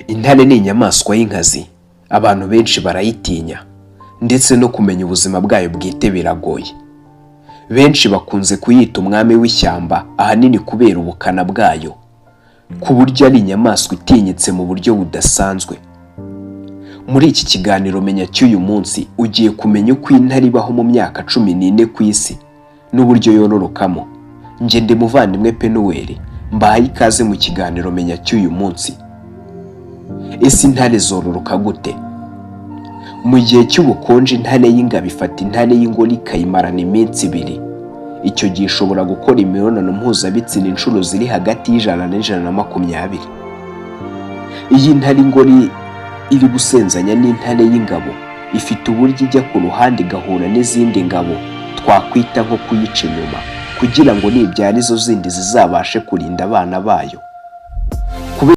Intare ni inyamaswa y'inkazi, abantu benshi barayitinya, ndetse no kumenya ubuzima bwayo bwite biragoye. Benshi bakunze kuyita umwami w'ishyamba, ahanini kubera ubukana bwayo, ku buryo ari inyamaswa itinyitse mu buryo budasanzwe. Muri iki kiganiro menya cy'uyu munsi ugiye kumenya uko intare ibaho mu myaka 14 ku isi n'uburyo yororokamo. Nge ndi muvandimwe Penuweli, mbahaye ikaze mu kiganiro menya cy'uyu munsi. Ese intare zororoka gute? Mu gihe cy'ubukonje intare y'ingabo ifata intare y'ingore ikayimarana iminsi 2. Icyo gihe ishobora gukora imibonano mpuzabitsina inshuro ziri hagati y'100 n'120. Iyi ntare ingore iri gusenzanya n'intare y'ingabo ifite uburyo ijya ku ruhande igahura n'izindi ngabo twakwita nko kuyica inyuma, kugira ngo nibyara izo zindi zizabashe kurinda abana bayo.